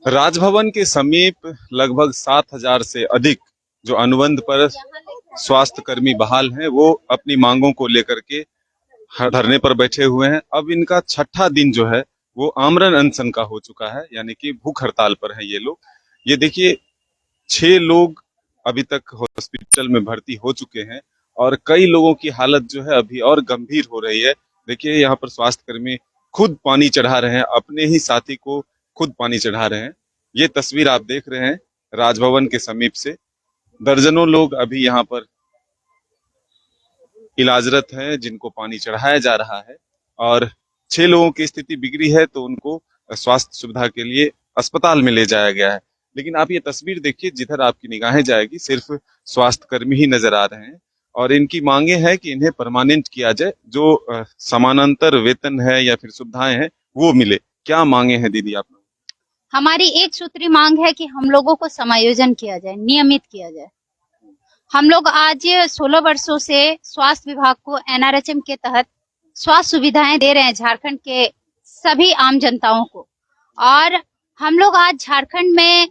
राजभवन के समीप लगभग 7,000 से अधिक जो अनुबंध पर स्वास्थ्य कर्मी बहाल हैं, वो अपनी मांगों को लेकर के धरने पर बैठे हुए हैं। अब इनका छठा दिन जो है वो आमरण अनशन का हो चुका है, यानी कि भूख हड़ताल पर है ये लोग। ये देखिए, 6 लोग अभी तक हॉस्पिटल में भर्ती हो चुके हैं और कई लोगों की हालत जो है अभी और गंभीर हो रही है। देखिए, यहाँ पर स्वास्थ्य कर्मी खुद पानी चढ़ा रहे हैं, अपने ही साथी को खुद पानी चढ़ा रहे हैं। ये तस्वीर आप देख रहे हैं राजभवन के समीप से। दर्जनों लोग अभी यहाँ पर इलाजरत हैं, जिनको पानी चढ़ाया जा रहा है और 6 लोगों की स्थिति बिगड़ी है तो उनको स्वास्थ्य सुविधा के लिए अस्पताल में ले जाया गया है। लेकिन आप ये तस्वीर देखिए, जिधर आपकी निगाहें जाएगी सिर्फ स्वास्थ्य कर्मी ही नजर आ रहे हैं और इनकी मांगे हैं कि इन्हें परमानेंट किया जाए, जो समानांतर वेतन है या फिर सुविधाएं हैं वो मिले। क्या मांगे हैं दीदी आप? हमारी एक सूत्री मांग है कि हम लोगों को समायोजन किया जाए, नियमित किया जाए। हम लोग आज 16 वर्षों से स्वास्थ्य विभाग को एनआरएचएम के तहत स्वास्थ्य सुविधाएं दे रहे हैं झारखंड के सभी आम जनताओं को। और हम लोग आज झारखंड में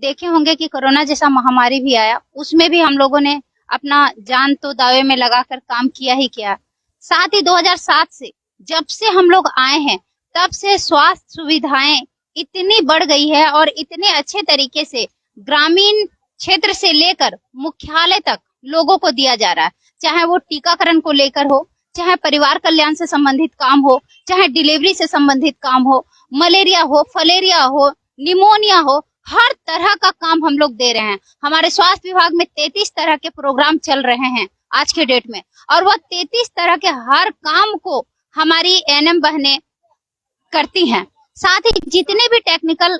देखे होंगे कि कोरोना जैसा महामारी भी आया, उसमें भी हम लोगों ने अपना जान तो दावे में लगाकर काम किया ही किया। साथ ही 2007 से जब से हम लोग आए हैं तब से स्वास्थ्य सुविधाएं इतनी बढ़ गई है और इतने अच्छे तरीके से ग्रामीण क्षेत्र से लेकर मुख्यालय तक लोगों को दिया जा रहा है। चाहे वो टीकाकरण को लेकर हो, चाहे परिवार कल्याण से संबंधित काम हो, चाहे डिलीवरी से संबंधित काम हो, मलेरिया हो, फलेरिया हो, निमोनिया हो, हर तरह का काम हम लोग दे रहे हैं। हमारे स्वास्थ्य विभाग में 33 तरह के प्रोग्राम चल रहे हैं आज के डेट में और वह 33 तरह के हर काम को हमारी एएनएम बहनें करती हैं। साथ ही जितने भी टेक्निकल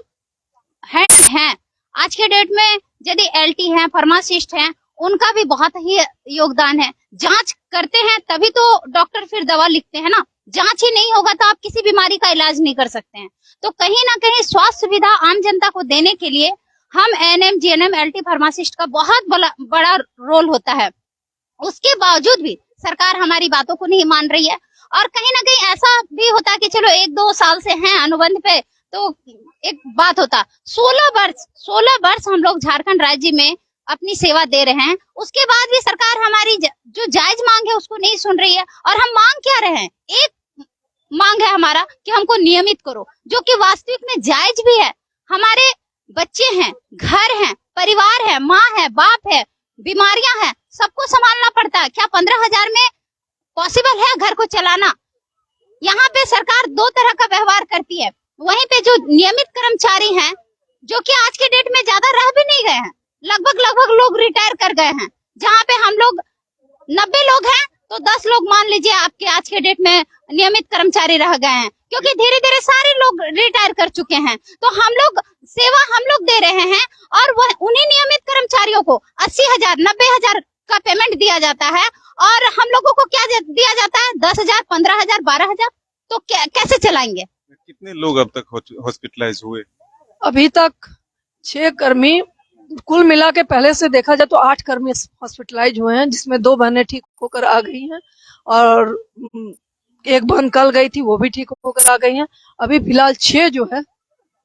हैं आज के डेट में, यदि एलटी हैं, फार्मासिस्ट हैं, उनका भी बहुत ही योगदान है। जांच करते हैं तभी तो डॉक्टर फिर दवा लिखते हैं ना। जांच ही नहीं होगा तो आप किसी बीमारी का इलाज नहीं कर सकते हैं। तो कहीं ना कहीं स्वास्थ्य सुविधा आम जनता को देने के लिए हम एएनएम, जीएनएम, एलटी, फार्मासिस्ट का बहुत बड़ा रोल होता है। उसके बावजूद भी सरकार हमारी बातों को नहीं मान रही है और कहीं ना कहीं ऐसा भी होता है कि चलो 1-2 साल से हैं अनुबंध पे तो एक बात होता। 16 वर्ष हम लोग झारखंड राज्य में अपनी सेवा दे रहे हैं, उसके बाद भी सरकार हमारी जो जायज मांग है उसको नहीं सुन रही है। और हम मांग क्या रहे हैं? एक मांग है हमारा कि हमको नियमित करो, जो कि वास्तविक में जायज भी है। हमारे बच्चे हैं, घर हैं, परिवार है, माँ है, बाप है, बीमारियां हैं, सबको संभालना पड़ता है। क्या 15,000 में पॉसिबल है घर को चलाना? यहाँ पे सरकार 2 तरह का व्यवहार करती है। वहीं पे जो नियमित कर्मचारी हैं, जो कि आज के डेट में ज्यादा रह भी नहीं गए हैं, लगभग लोग रिटायर कर गए हैं। जहाँ पे हम लोग 90 लोग हैं तो 10 लोग मान लीजिए आपके आज के डेट में नियमित कर्मचारी रह गए हैं, क्योंकि धीरे धीरे सारे लोग रिटायर कर चुके हैं। तो हम लोग सेवा हम लोग दे रहे हैं और वह उन्हीं नियमित कर्मचारियों को 80,000, 90,000 का पेमेंट दिया जाता है और हम लोगों को क्या दिया जाता है? 10,000, 15,000, 12,000। तो कैसे चलाएंगे? कितने लोग अब तक हॉस्पिटलाइज हुए? अभी तक 6 कर्मी, कुल मिला के पहले से देखा जाए तो 8 कर्मी हॉस्पिटलाइज हुए हैं, जिसमें 2 बहनें ठीक होकर आ गई हैं और एक बहन कल गई थी, वो भी ठीक होकर आ गई हैं। अभी फिलहाल 6 जो है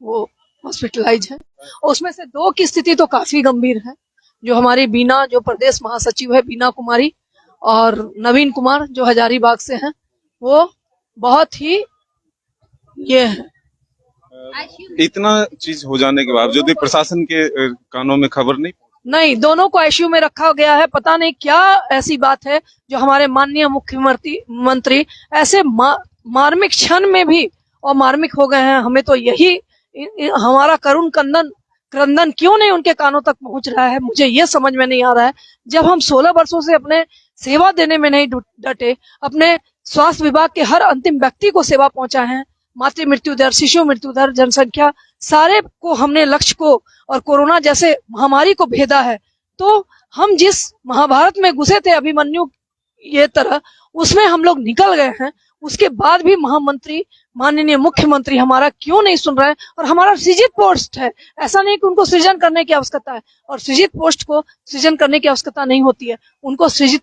वो हॉस्पिटलाइज है। उसमें से 2 की स्थिति तो काफी गंभीर है। जो हमारी बीना, जो प्रदेश महासचिव है, बीना कुमारी, और नवीन कुमार जो हजारीबाग से हैं, वो बहुत ही ये है। इतना चीज हो जाने के बावजूद भी प्रशासन के कानों में खबर नहीं। दोनों को आईसीयू में रखा गया है। पता नहीं क्या ऐसी बात है जो हमारे माननीय मुख्यमंत्री ऐसे मार्मिक क्षण में भी और मार्मिक हो गए हैं। हमें तो यही हमारा करुण क्रंदन क्यों नहीं उनके कानों तक पहुंच रहा है, मुझे ये समझ में नहीं आ रहा है। जब हम 16 वर्षों से अपने सेवा देने में नहीं डटे, अपने स्वास्थ्य विभाग के हर अंतिम व्यक्ति को सेवा पहुंचा है, मातृ मृत्यु दर, शिशु मृत्यु दर, जनसंख्या, सारे को हमने लक्ष्य को और कोरोना जैसे महामारी को भेदा है। तो हम जिस महाभारत में घुसे थे अभिमन्यु ये तरह, उसमें हम लोग निकल गए हैं। उसके बाद भी महामंत्री, माननीय मुख्यमंत्री हमारा क्यों नहीं सुन रहे हैं? और हमारा सृजित पोस्ट है, ऐसा नहीं कि उनको सृजन करने की आवश्यकता है, और सृजित पोस्ट को सृजन करने की आवश्यकता नहीं होती है, उनको सृजित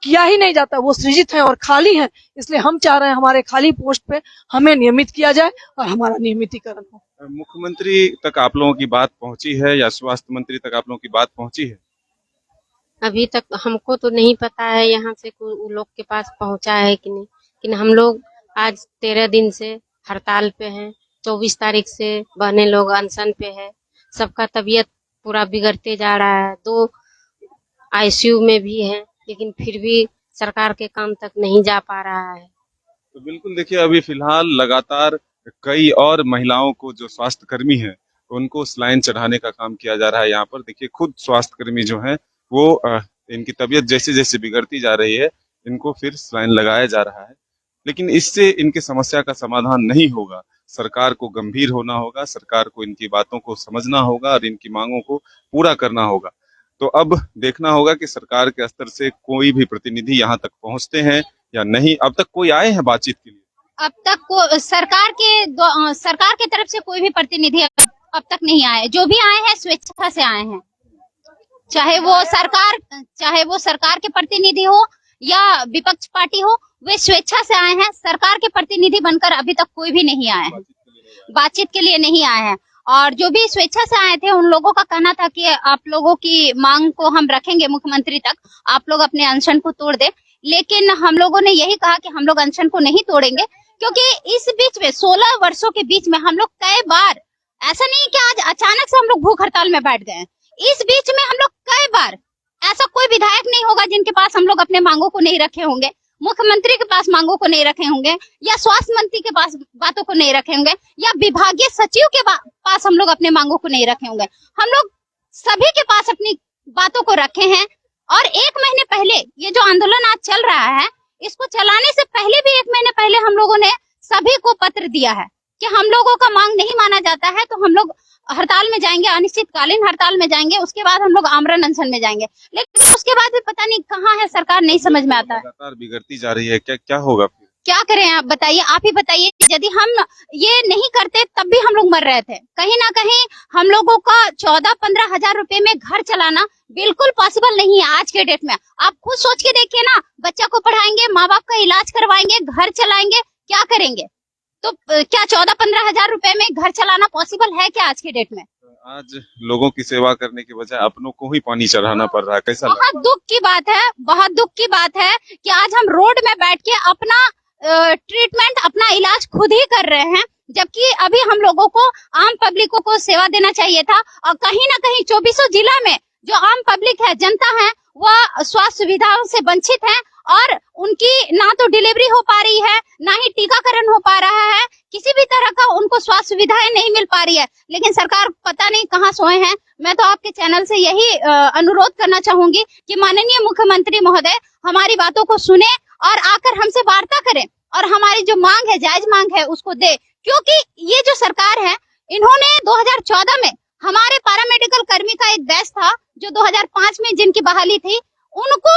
किया ही नहीं जाता, वो सृजित हैं और खाली हैं। इसलिए हम चाह रहे हैं हमारे खाली पोस्ट पे हमें नियमित किया जाए और हमारा नियमितीकरण हो। मुख्यमंत्री तक आप लोगों की बात पहुंची है या स्वास्थ्य मंत्री तक आप लोगों की बात पहुंची है? अभी तक हमको तो नहीं पता है यहाँ से उन लोग के पास पहुंचा है कि नहीं, लेकिन हम लोग आज 13 दिन से हड़ताल पे हैं। 24 तारीख से बहने लोग अनशन पे है। सबका तबीयत पूरा बिगड़ते जा रहा है। 2 आईसीयू में भी है, लेकिन फिर भी सरकार के काम तक नहीं जा पा रहा है। तो बिल्कुल देखिए, अभी फिलहाल लगातार कई और महिलाओं को जो स्वास्थ्य कर्मी हैं उनको सलाइन चढ़ाने का काम किया जा रहा है। यहाँ पर देखिए, खुद स्वास्थ्य कर्मी जो हैं वो इनकी तबीयत जैसे जैसे बिगड़ती जा रही है, इनको फिर सलाइन लगाया जा रहा है। लेकिन इससे इनकी समस्या का समाधान नहीं होगा। सरकार को गंभीर होना होगा, सरकार को इनकी बातों को समझना होगा और इनकी मांगों को पूरा करना होगा। तो अब देखना होगा कि सरकार के स्तर से कोई भी प्रतिनिधि यहाँ तक पहुंचते हैं या नहीं। अब तक कोई आए हैं बातचीत के लिए? अब तक सरकार के तरफ से कोई भी प्रतिनिधि अब तक नहीं आए। जो भी आए हैं स्वेच्छा से आए हैं, चाहे वो सरकार के प्रतिनिधि हो या विपक्ष पार्टी हो, वे स्वेच्छा से आए हैं। सरकार के प्रतिनिधि बनकर अभी तक कोई भी नहीं आए हैं, बातचीत के लिए नहीं आए हैं। और जो भी स्वेच्छा से आए थे उन लोगों का कहना था कि आप लोगों की मांग को हम रखेंगे मुख्यमंत्री तक, आप लोग अपने अनशन को तोड़ दे। लेकिन हम लोगों ने यही कहा कि हम लोग अनशन को नहीं तोड़ेंगे, क्योंकि इस बीच में 16 वर्षों के बीच में हम लोग कई बार, ऐसा नहीं कि आज अचानक से हम लोग भूख हड़ताल में बैठ गए। इस बीच में हम लोग कई बार, ऐसा कोई विधायक नहीं होगा जिनके पास हम लोग अपने मांगों को नहीं रखे होंगे, मुख्यमंत्री के पास मांगों को नहीं रखे होंगे, या स्वास्थ्य मंत्री के पास बातों को नहीं रखे होंगे, या विभागीय सचिव के पास हम लोग अपने मांगों को नहीं रखे होंगे। हम लोग सभी के पास अपनी बातों को रखे हैं। और 1 महीने पहले ये जो आंदोलन आज चल रहा है, इसको चलाने से पहले भी 1 महीने पहले हम लोगों ने सभी को पत्र दिया है कि हम लोगों का मांग नहीं माना जाता है तो हम लोग हड़ताल में जाएंगे, अनिश्चितकालीन हड़ताल में जाएंगे। उसके बाद हम लोग आमरण अनशन में जाएंगे। लेकिन उसके बाद भी पता नहीं कहाँ है सरकार, नहीं समझ में आता है। लगातार बिगड़ती जा रही है, क्या होगा फिर? क्या करें आप बताइए, आप ही बताइए। यदि हम ये नहीं करते तब भी हम लोग मर रहे थे। कहीं ना कहीं हम लोगों का 14-15 हजार रुपए में घर चलाना बिल्कुल पॉसिबल नहीं है आज के डेट में। आप खुद सोच के देखिए ना, बच्चा को पढ़ाएंगे, माँ बाप का इलाज करवाएंगे, घर चलाएंगे, क्या करेंगे? तो क्या 14-15 हजार रुपए में घर चलाना पॉसिबल है क्या आज के डेट में? आज लोगों की सेवा करने के बजाय अपनों को ही पानी चढ़ाना पड़ रहा है। कैसा लग रहा है? बहुत दुख की बात है, बहुत दुख की बात है कि आज हम रोड में बैठ के अपना ट्रीटमेंट, अपना इलाज खुद ही कर रहे हैं, जबकि अभी हम लोगों को, आम पब्लिकों को सेवा देना चाहिए था। और कहीं ना कहीं 24 जिला में जो आम पब्लिक है, जनता है, वह स्वास्थ्य सुविधाओं से वंचित है और उनकी ना तो डिलीवरी हो पा रही है, ना ही टीकाकरण हो पा रहा है। किसी भी तरह का उनको स्वास्थ्य सुविधाएं नहीं मिल पा रही है। लेकिन सरकार पता नहीं कहाँ सोए हैं। मैं तो आपके चैनल से यही अनुरोध करना चाहूंगी कि माननीय मुख्यमंत्री महोदय हमारी बातों को सुने और आकर हमसे वार्ता करें और हमारी जो मांग है, जायज मांग है, उसको दे। क्योंकि ये जो सरकार है, इन्होंने 2014 में हमारे पैरामेडिकल कर्मी का एक बैच था जो 2005 में जिनकी बहाली थी, उनको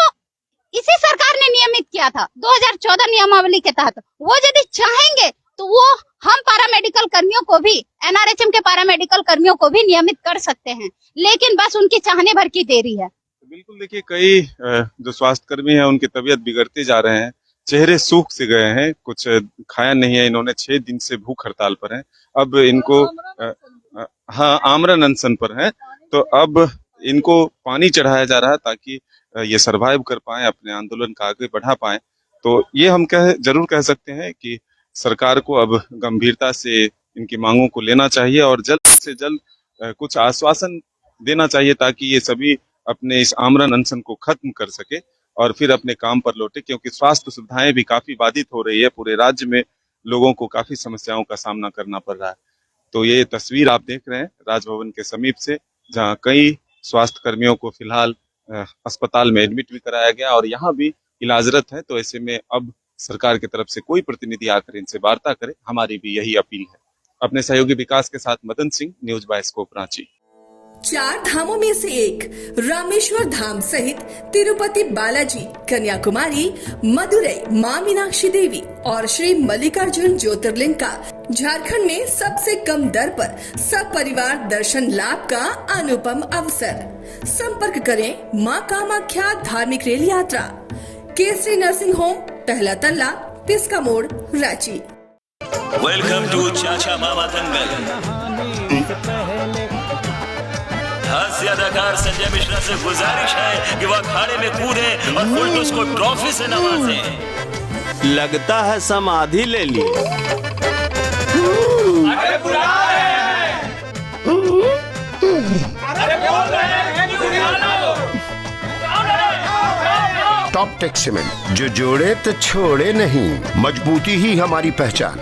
इसी सरकार ने नियमित किया था 2014 नियमावली के तहत। वो यदि चाहेंगे तो वो हम पैरामेडिकल कर्मियों को भी, एनआरएचएम के पैरामेडिकल कर्मियों को भी नियमित कर सकते हैं, लेकिन बस उनकी चाहने भर की देरी है। बिल्कुल देखिए, कई जो स्वास्थ्य कर्मी हैं उनकी तबीयत बिगड़ते जा रहे हैं, चेहरे सूख से गए हैं, कुछ खाया नहीं है इन्होंने, 6 दिन से भूख हड़ताल पर हैं। अब इनको हाँ, आमरण अनशन पर हैं, तो अब इनको पानी चढ़ाया जा रहा है ताकि ये सरवाइव कर पाए, अपने आंदोलन का आगे बढ़ा पाए। तो ये हम जरूर कह सकते हैं कि सरकार को अब गंभीरता से इनकी मांगों को लेना चाहिए और जल्द से जल्द कुछ आश्वासन देना चाहिए ताकि ये सभी अपने इस आमरण अनशन को खत्म कर सके और फिर अपने काम पर लौटे, क्योंकि स्वास्थ्य सुविधाएं भी काफी बाधित हो रही है। पूरे राज्य में लोगों को काफी समस्याओं का सामना करना पड़ रहा है। तो ये तस्वीर आप देख रहे हैं राजभवन के समीप से, जहाँ कई स्वास्थ्य कर्मियों को फिलहाल अस्पताल में एडमिट भी कराया गया और यहाँ भी इलाजरत है। तो ऐसे में अब सरकार की तरफ से कोई प्रतिनिधि आकर इनसे वार्ता करे, हमारी भी यही अपील है। अपने सहयोगी विकास के साथ मदन सिंह, न्यूज बायोस्कोप रांची। 4 धामों में से एक रामेश्वर धाम सहित तिरुपति बालाजी, कन्याकुमारी, मदुरई, माँ मीनाक्षी देवी और श्री मल्लिकार्जुन ज्योतिर्लिंग का झारखंड में सबसे कम दर पर सब परिवार दर्शन लाभ का अनुपम अवसर। संपर्क करें माँ कामाख्या धार्मिक रेल यात्रा। केसरी नर्सिंग होम, पहला तल्ला, तिस्का मोड़, रांची। वेलकम टू चाचा मामा दंगल। हास्य अदाकार संजय मिश्रा से गुजारिश है कि वह अखाड़े में कूदे और फुलटूस को ट्रॉफी से नवाजे। लगता है समाधि ले ली। टॉप टेक सीमेंट, जो जोड़े तो छोड़े नहीं, मजबूती ही हमारी पहचान।